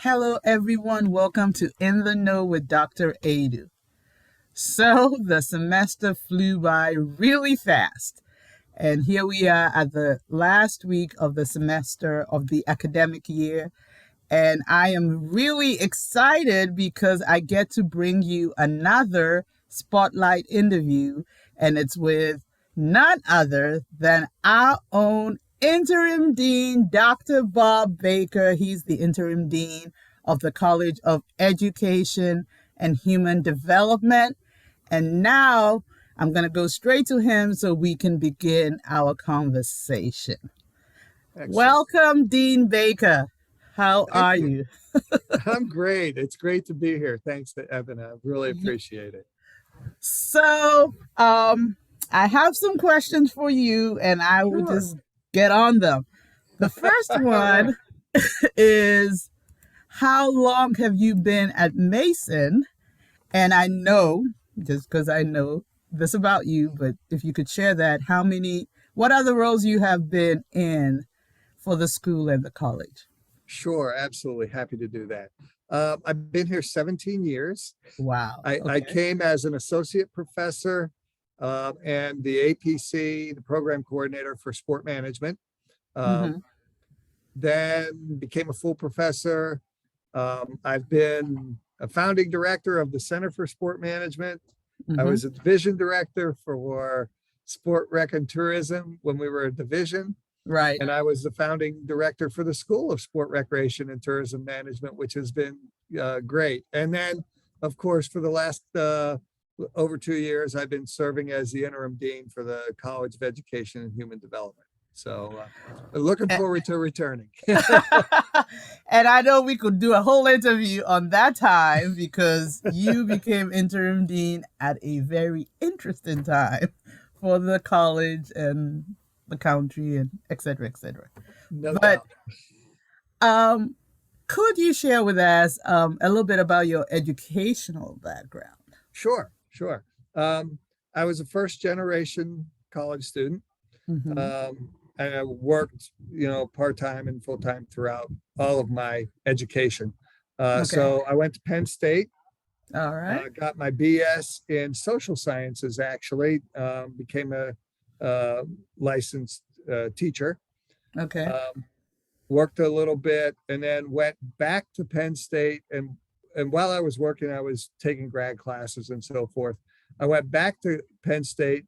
Hello, everyone. Welcome to In the Know with Dr. Aidoo. So, the semester flew by really fast. And here we are at the last week of the semester of the academic year. And I am really excited because I get to bring you another spotlight interview. And it's with none other than our own interim dean, Dr. Bob Baker. He's the interim dean of the College of Education and Human Development. And now I'm going to go straight to him so we can begin our conversation. Excellent. Welcome, Dean Baker. How Thank are you. you? I'm great. It's great to be here. Thanks to Evan. I really appreciate it. So, I have some questions for you, and I will Sure. just get on them. The first All right. one is, how long have you been at Mason? And I know, just because I know this about you, but if you could share that, what other roles you have been in for the school and the college? Sure. Absolutely. Happy to do that. I've been here 17 years. Wow. I Okay. came as an associate professor and the APC, the program coordinator for sport management. Mm-hmm. Um, then became a full professor. I've been a founding director of the Center for Sport Management. I Mm-hmm. was a division director for sport rec and tourism when we were a division. Right. And I was the founding director for the School of Sport Recreation and Tourism Management, which has been great. And then, of course, for the last over 2 years, I've been serving as the interim dean for the College of Education and Human Development. So looking forward to returning. And I know we could do a whole interview on that time because you became interim dean at a very interesting time for the college and the country and et cetera, et cetera. No But doubt. um, could you share with us a little bit about your educational background? Sure, sure. I was a first generation college student. Mm-hmm. And I worked, part-time and full-time throughout all of my education. Okay. So I went to Penn State, All right. got my BS in social sciences, actually, became a licensed teacher, Okay. um, worked a little bit, and then went back to Penn State. And while I was working, I was taking grad classes and so forth. I went back to Penn State,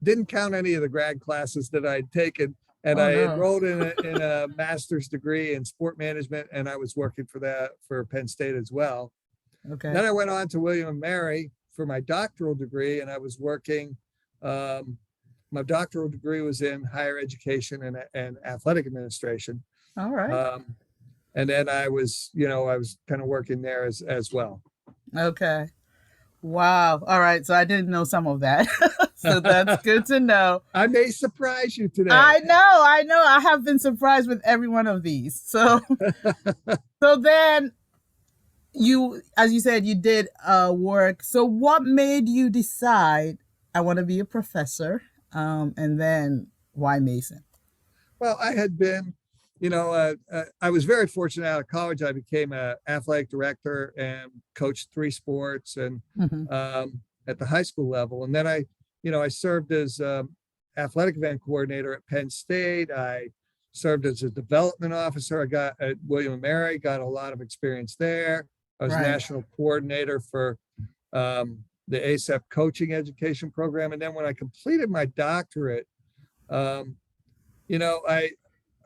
didn't count any of the grad classes that I'd taken, and Oh I no. enrolled in a master's degree in sport management, and I was working for Penn State as well. Okay. Then I went on to William and Mary for my doctoral degree, and I was working. Um, my doctoral degree was in higher education and athletic administration, All right. um, and then I was kind of working there as well. Okay. Wow. All right. So I didn't know some of that. So that's good to know. I may surprise you today. I know. I know. I have been surprised with every one of these. So so then you, as you said, you did work. So what made you decide I want to be a professor? And then why Mason? Well, I had been, I was very fortunate out of college. I became an athletic director and coached 3 sports and Mm-hmm. at the high school level. And then I served as athletic event coordinator at Penn State. I served as a development officer. I got at William and Mary, got a lot of experience there. I was Right. national coordinator for the ASEP coaching education program. And then when I completed my doctorate, um, you know, I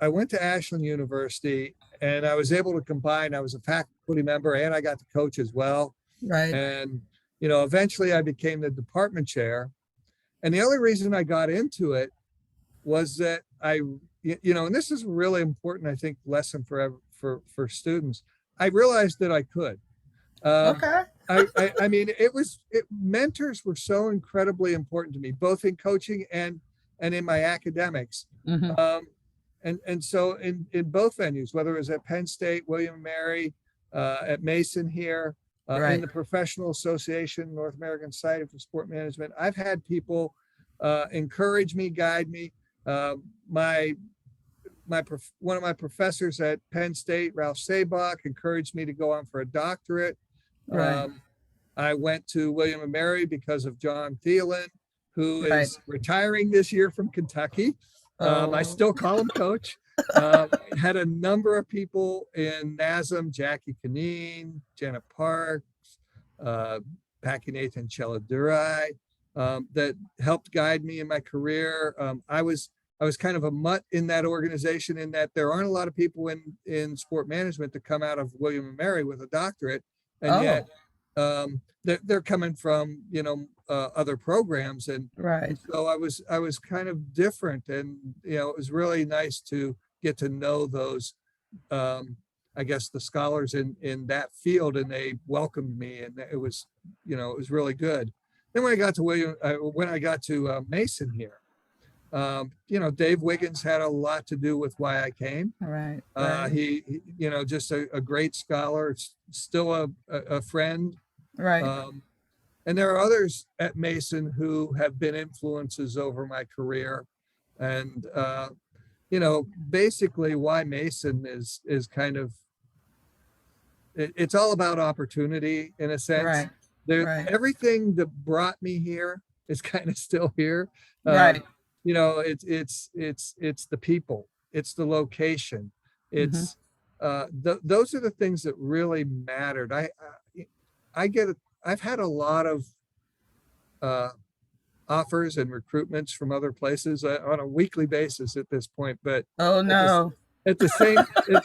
went to Ashland University and I was able to combine. I was a faculty member and I got to coach as well. Right. And eventually I became the department chair. And the only reason I got into it was that and this is a really important, I think, lesson for students. I realized that I could. Um, Okay. I mean, mentors were so incredibly important to me, both in coaching and in my academics. Mm-hmm. Um, and so in both venues, whether it was at Penn State, William and Mary, at Mason here, in Right. the Professional Association, North American Society for Sport Management, I've had people encourage me, guide me. My one of my professors at Penn State, Ralph Sabach, encouraged me to go on for a doctorate. Right. I went to William and Mary because of John Thielen, who Right. is retiring this year from Kentucky. I Oh. still call him coach. Had a number of people in NASM, Jackie Canine, Jenna Parks, uh, Paki Nathan Cheladurai, that helped guide me in my career. I was kind of a mutt in that organization in that there aren't a lot of people in sport management that come out of William and Mary with a doctorate, and yet Oh. they're coming from other programs, Right. and so I was kind of different, and it was really nice to get to know those um, I guess the scholars in that field, and they welcomed me, and it was it was really good. Then when I got to Mason here, Dave Wiggins had a lot to do with why I came. Right. Right. Just a great scholar, still a friend. Right. Um, and there are others at Mason who have been influences over my career. And, basically why Mason is kind of, it's all about opportunity in a sense. Right. There, Right. everything that brought me here is kind of still here. Right. It's the people, it's the location, Mm-hmm. it's those are the things that really mattered. I get it. I've had a lot of uh, offers and recruitments from other places on a weekly basis at this point, but Oh at this no. at the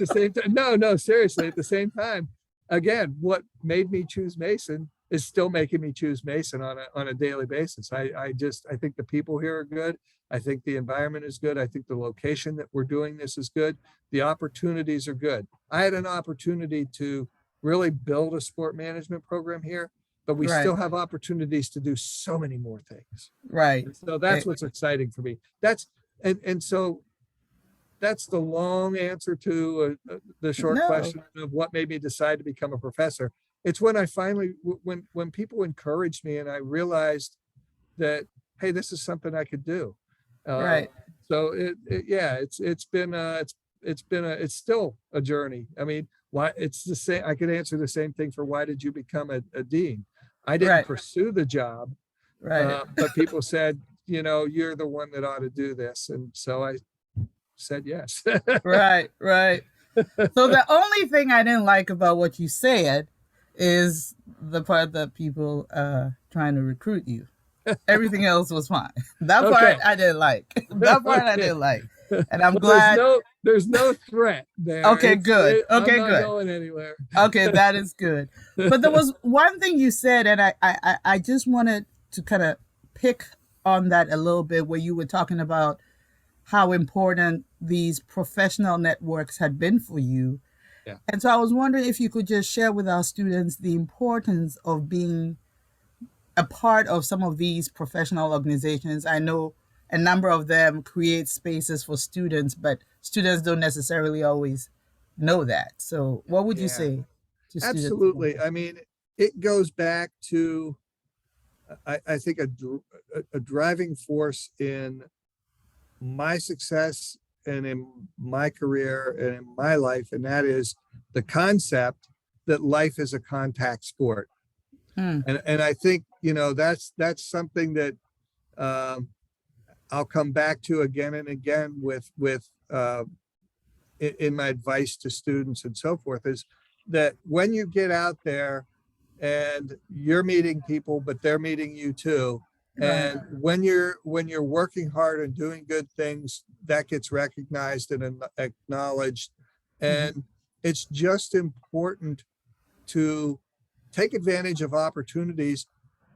same time, no, seriously, at the same time, again, what made me choose Mason is still making me choose Mason on a daily basis. I think the people here are good. I think the environment is good. I think the location that we're doing this is good. The opportunities are good. I had an opportunity to really build a sport management program here, but we Right. still have opportunities to do so many more things. Right. And so that's Eh, what's exciting for me. And so that's the long answer to the short no. question of what made me decide to become a professor. It's when I finally, when people encouraged me and I realized that, hey, this is something I could do. Um, Right. so yeah, it's still a journey. I mean, why it's the same. I could answer the same thing for why did you become a dean? I didn't Right. pursue the job, Right. but people said, you're the one that ought to do this, and so I said yes. Right. Right. So the only thing I didn't like about what you said is the part that people trying to recruit you. Everything else was fine. That part Okay. I didn't like. That part I Okay. didn't like. And I'm Well, glad. there's no threat there. Okay, good. I'm Okay, not good. going anywhere. Okay, that is good. But there was one thing you said, and I just wanted to kind of pick on that a little bit, where you were talking about how important these professional networks had been for you. Yeah. And so I was wondering if you could just share with our students the importance of being a part of some of these professional organizations. I know a number of them create spaces for students, but students don't necessarily always know that. So, what would you Yeah, say to students about absolutely. that? I mean, it goes back to, I think, a driving force in my success and in my career and in my life, and that is the concept that life is a contact sport. Hmm. And I think, that's something that um, I'll come back to again and again with in my advice to students and so forth, is that when you get out there and you're meeting people, but they're meeting you too. Right. And when you're working hard and doing good things, that gets recognized and acknowledged. Mm-hmm. And it's just important to take advantage of opportunities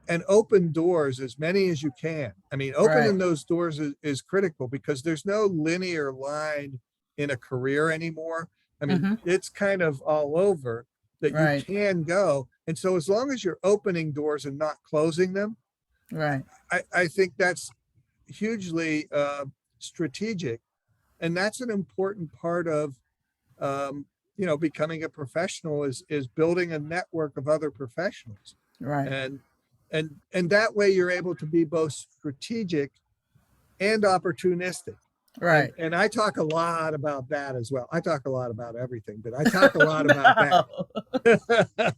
and open doors, as many as you can. I mean, Right. opening those doors is critical, because there's no linear line in a career anymore. I mean, Mm-hmm. it's kind of all over that you Right. can go. And so as long as you're opening doors and not closing them, Right. I think that's hugely strategic. And that's an important part of um, becoming a professional, is building a network of other professionals. Right. And and that way you're able to be both strategic and opportunistic. Right. And I talk a lot about that as well. I talk a lot about everything, but I talk a lot about that. No.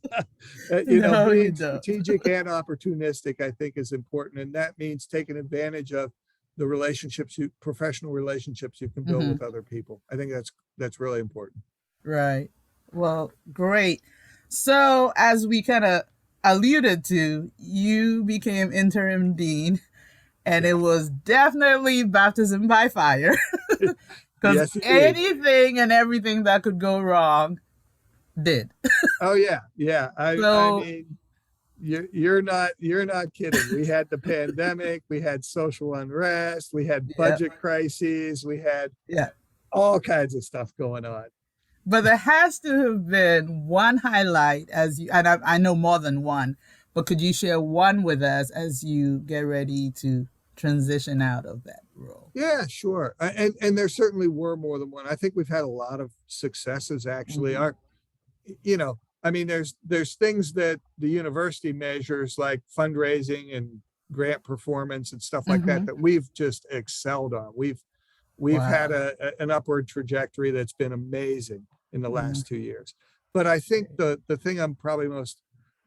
No, you Being don't. strategic and opportunistic, I think, is important, and that means taking advantage of the professional relationships you can build Hmm. with other people. I think that's really important. Right. Well, great. So, as we kind of alluded to, you became interim dean, and Yeah. it was definitely baptism by fire because Yes, indeed. anything and everything that could go wrong did. Oh yeah, yeah. I So, mean, you're not kidding. We had the pandemic, we had social unrest, we had yeah, budget crises, we had yeah. all kinds of stuff going on. But there has to have been one highlight as you, and I know more than one, but could you share one with us as you get ready to transition out of that role? Yeah, sure. And there certainly were more than one. I think we've had a lot of successes actually. Hmm. I mean, there's things that the university measures like fundraising and grant performance and stuff like that Hmm. that we've just excelled on. We've had Wow. an upward trajectory that's been amazing in the Mm, last 2 years. But I think great. the thing I'm probably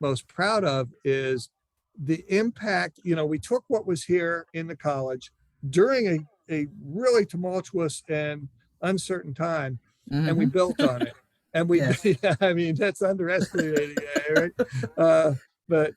most proud of is the impact. We took what was here in the college during a really tumultuous and uncertain time, and we Hmm. built on it. And Yes. I mean, that's underestimating it, right? Uh, but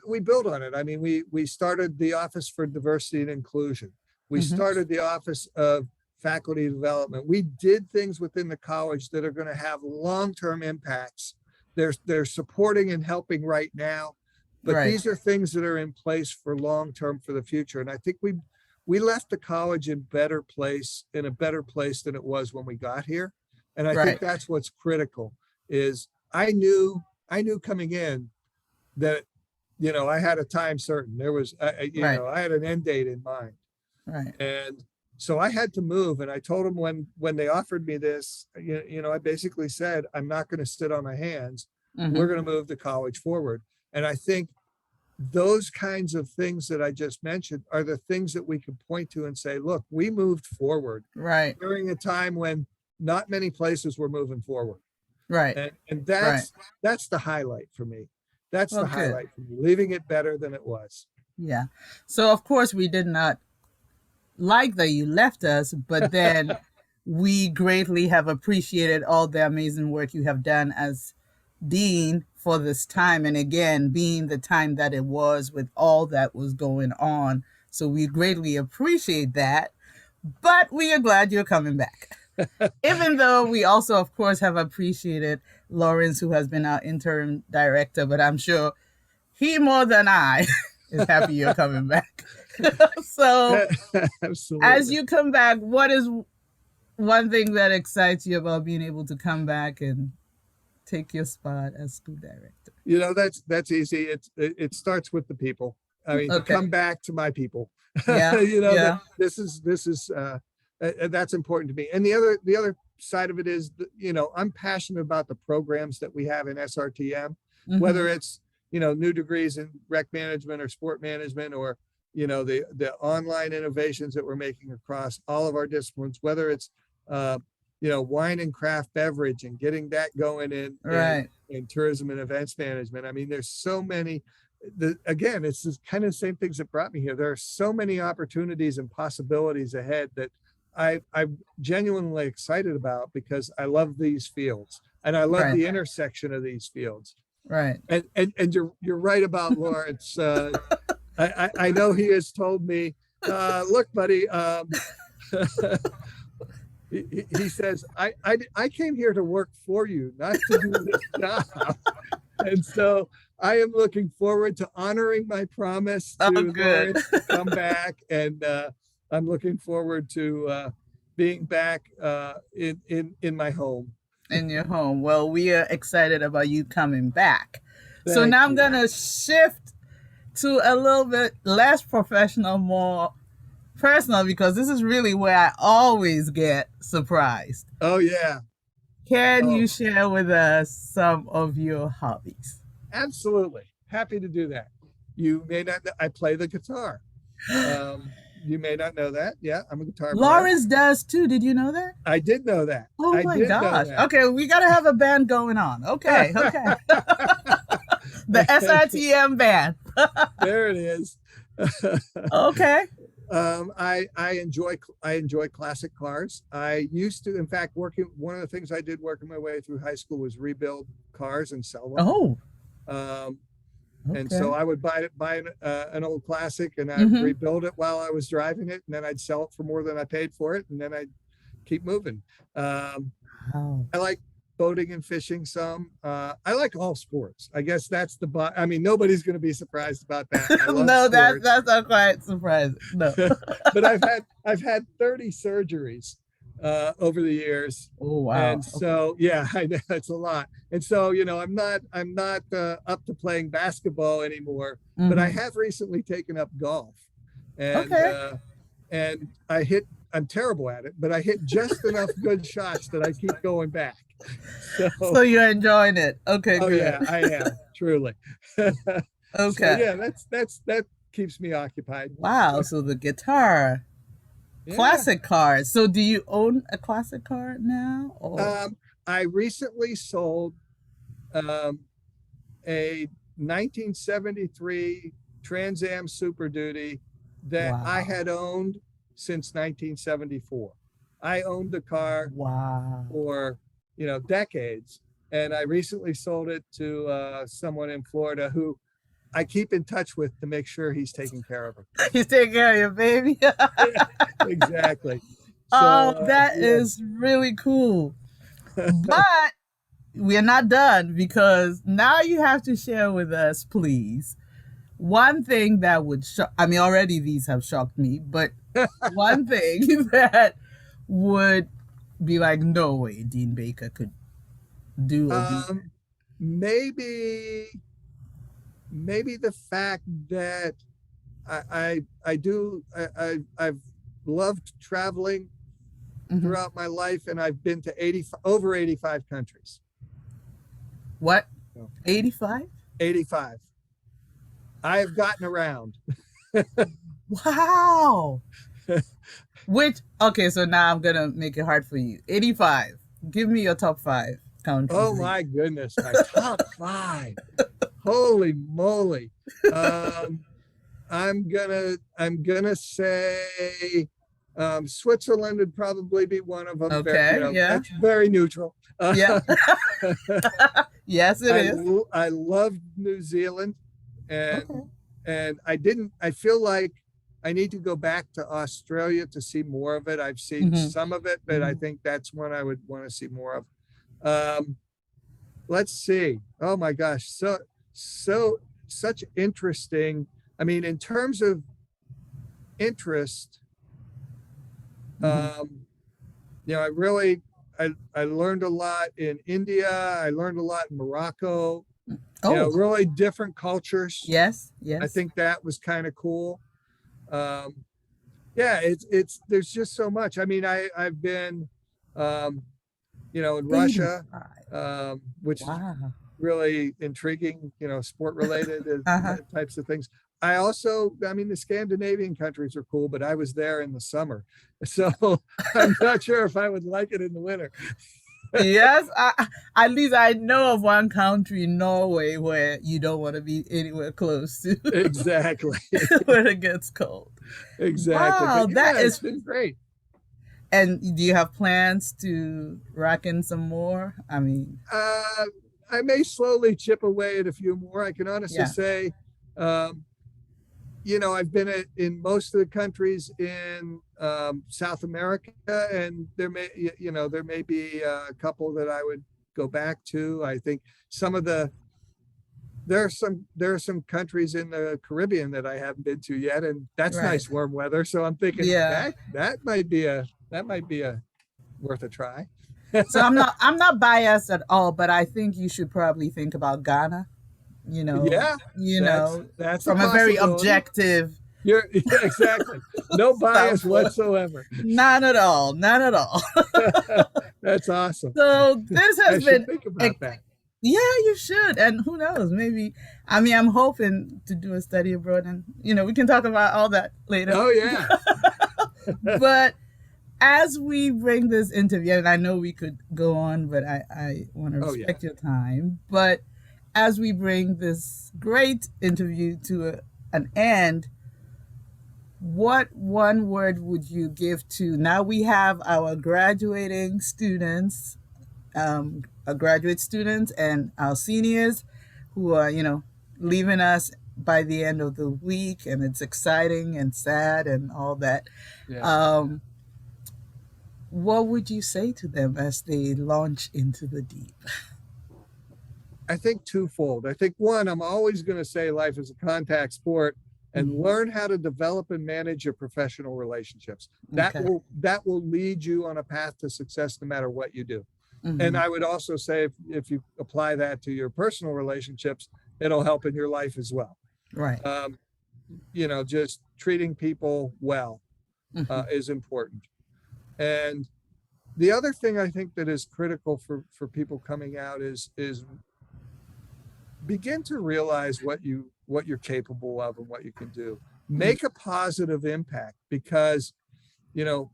we built on it. I mean, we started the Office for Diversity and Inclusion. We Hmm. started the Office of Faculty Development. We did things within the college that are going to have long-term impacts. They're supporting and helping right now, but Right. these are things that are in place for long-term for the future. And I think we left the college in a better place than it was when we got here. And I think Right. that's what's critical is I knew coming in that I had a time certain. There was Right. I had an end date in mind, Right. and so I had to move. And I told them when they offered me this, I basically said I'm not going to sit on my hands. We're Hmm. going to move the college forward. And I think those kinds of things that I just mentioned are the things that we can point to and say, look, we moved forward Right. during a time when not many places were moving forward. Right. And Right. that's the highlight for me. That's Well, the good. highlight for me, leaving it better than it was. Yeah. So, of course, we did not like that you left us, but then we greatly have appreciated all the amazing work you have done as dean for this time. And again, being the time that it was with all that was going on. So we greatly appreciate that. But we are glad you're coming back. Even though we also, of course, have appreciated Lawrence, who has been our interim director, but I'm sure he more than I is happy you're coming back. So as Absolutely. you come back, what is one thing that excites you about being able to come back and take your spot as school director? That's easy. It starts with the people. I mean, to Okay. come back to my people. Yeah. That Yeah. this is that's important to me. And the other side of it is I'm passionate about the programs that we have in SRTM, Mm-hmm. whether it's new degrees in rec management or sport management, or the online innovations that we're making across all of our disciplines, whether it's uh, wine and craft beverage and getting that going Right. in tourism and events management. I mean, there's so many. Again, it's just kind of the same things that brought me here. There are so many opportunities and possibilities ahead that I'm genuinely excited about because I love these fields and I love Right. the intersection of these fields. Right. And you're right about Lawrence. I know he has told me, look, buddy. He says, I came here to work for you, not to do this job. And so I am looking forward to honoring my promise Oh, to good. Lawrence to come back. And I'm looking forward to being back in my home. In your home. Well, we are excited about you coming back. So Thank now I'm you. going to shift to a little bit less professional, more personal, because this is really where I always get surprised. Oh, yeah. Can Oh, you share with us some of your hobbies? absolutely. Happy to do that. You may not, I play the guitar. Um, You may not know that. Yeah, I'm a guitar player. Lawrence does too. Did you know that? I did know that. Oh I my did know gosh. that. Okay, we got to have a band going on. Okay, okay. The SITM band. There it is. Okay. I enjoy classic cars. I used to, in fact, one of the things I did working my way through high school was rebuild cars and sell them. Oh, Um, and okay. so I would buy an old classic, and I'd rebuild it while I was driving it, and then I'd sell it for more than I paid for it, and then I'd keep moving. Wow. I like boating and fishing some. I like all sports. I guess that's I mean, nobody's going to be surprised about that. I love No, sports. that's not quite surprising. No. But I've had 30 surgeries over the years. Oh wow. And so yeah, I know it's a lot. And so, you know, I'm not up to playing basketball anymore, but I have recently taken up golf. And and I'm terrible at it, but I hit just enough good shots that I keep going back. So you're enjoying it. Okay, oh good. yeah, I am, truly. Okay. So yeah, that keeps me occupied. Wow. So the guitar, Yeah. classic cars. So do you own a classic car now? Or? I recently sold a 1973 Trans Am Super Duty that I had owned since 1974. I owned the car for, you know, decades, and I recently sold it to someone in Florida who I keep in touch with to make sure he's taking care of her. He's taking care of your baby. Yeah, exactly. So, that is really cool. But we're not done, because now you have to share with us, please, one thing that would I mean, already these have shocked me, but one thing that would be like, no way Dean Baker could do maybe the fact that I've loved traveling throughout my life, and I've been to over 85 countries. What? 85? 85. I have gotten around. Wow. Okay, so now I'm going to make it hard for you. 85. Give me your top 5 countries. Oh my goodness, my top 5. Holy moly. I'm gonna say Switzerland would probably be one of them. Okay, that's very neutral. Yeah. Yes, it is. I love New Zealand, and I feel like I need to go back to Australia to see more of it. I've seen some of it, but I think that's one I would want to see more of. Let's see. Oh my gosh, such interesting. I mean, in terms of interest, you know, I learned a lot in India. I learned a lot in Morocco. You know, really different cultures. Yes, yes. I think that was kind of cool. Yeah, there's just so much. I mean, I've been, you know, in Russia, which is really intriguing, you know, sport related types of things. I mean, the Scandinavian countries are cool, but I was there in the summer, so I'm not sure if I would like it in the winter. Yes, at least I know of one country, Norway, where you don't want to be anywhere close to. Exactly. When it gets cold. Exactly. Wow, it's been great. And do you have plans to rack in some more? I mean, I may slowly chip away at a few more. I can honestly say, you know, I've been in most of the countries in South America, and there may be a couple that I would go back to. I think there are some countries in the Caribbean that I haven't been to yet, and that's nice warm weather. So I'm thinking that might be worth a try. So I'm not biased at all, but I think you should probably think about Ghana. You know, that's from a very objective. Exactly. No bias whatsoever. Not at all. Not at all. That's awesome. So this has been think about that. Yeah, you should. And who knows, maybe, I mean, I'm hoping to do a study abroad and, we can talk about all that later. Oh yeah. But as we bring this interview, and I know we could go on, but I want to Oh yeah. respect your time. But as we bring this great interview to an end, what one word would you give to now we have our graduating students, our graduate students, and our seniors who are, leaving us by the end of the week, and it's exciting and sad and all that. Yeah. Um, what would you say to them as they launch into the deep? I think twofold. I think one, I'm always going to say life is a contact sport, and Mm, learn how to develop and manage your professional relationships. okay. That will lead you on a path to success no matter what you do. And Hmm. I would also say if you apply that to your personal relationships, it'll help in your life as well. Right. Um, just treating people well Hmm. is important. And the other thing I think that is critical for people coming out is begin to realize what you're capable of and what you can do. Make a positive impact, because you know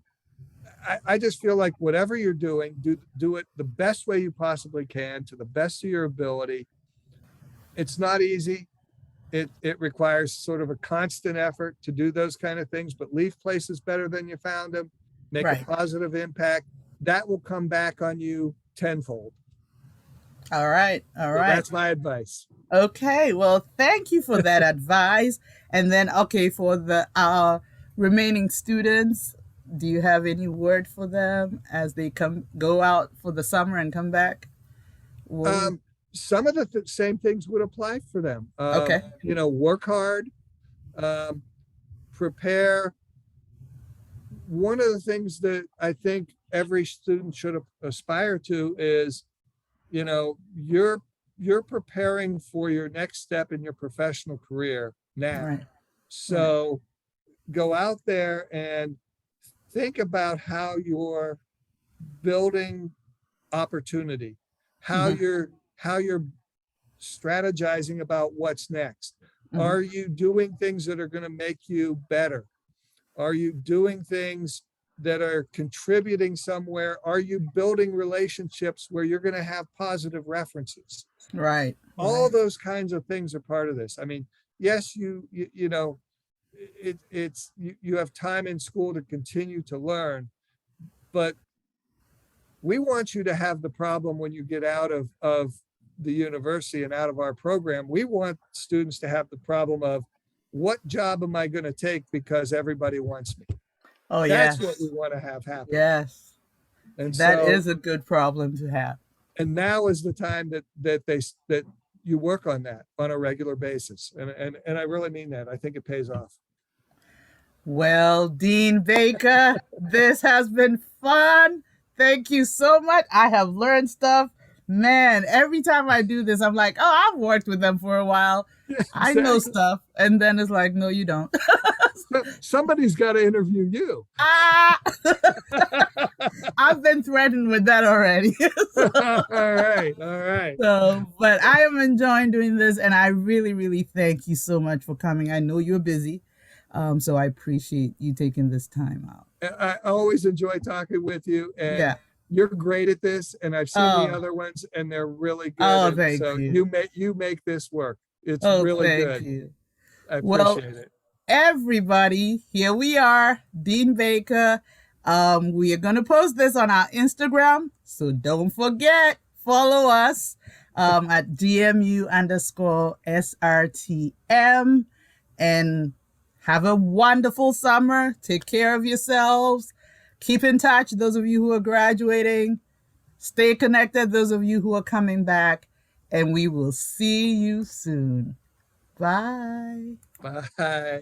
I just feel like whatever you're doing, do it the best way you possibly can, to the best of your ability. It's not easy. It requires sort of a constant effort to do those kind of things, but leave places better than you found them. Make a Right. positive impact. That will come back on you tenfold. All right. All So right. that's my advice. Okay. Well, thank you for that advice. And then, okay, for the remaining students, do you have any word for them as they go out for the summer and come back? What would, Um, some of the same things would apply for them. okay. Work hard, um, prepare. One of the things that I think every student should aspire to is, you know, you're you're preparing for your next step in your professional career now. Right. Right. So go out there and think about how you're building opportunity, how Hmm. you're strategizing about what's next. Hmm. Are you doing things that are going to make you better? Are you doing things that are contributing somewhere? Are you building relationships where you're going to have positive references? Right. All Right. those kinds of things are part of this. I mean, yes, you have time in school to continue to learn, but we want you to have the problem when you get out of the university and out of our program. We want students to have the problem of, what job am I going to take because everybody wants me? Oh, That's what yes. we want to have happen. Yes. And That so, is a good problem to have. and now is the time that you work on that on a regular basis. And I really mean that. I think it pays off. Well, Dean Baker, this has been fun. Thank you so much. I have learned stuff. Man, every time I do this, I'm like, oh, I've worked with them for a while. Yeah, I know exactly. stuff. And then it's like, no, you don't. So somebody's got to interview you. Ah, I've been threatened with that already. All right. All right. So, but I am enjoying doing this, and I really, really thank you so much for coming. I know you're busy, so I appreciate you taking this time out. I always enjoy talking with you, and Yeah. you're great at this. And I've seen the Oh, other ones, and they're really good. oh, And thank so you. you make this work. It's Oh, really thank good. you. I Well, appreciate it. everybody, here we are, Dean Baker. We are gonna post this on our Instagram, so don't forget, follow us at DMU underscore SRTM, and have a wonderful summer. Take care of yourselves. Keep in touch, those of you who are graduating. Stay connected, those of you who are coming back, and we will see you soon. Bye. Bye.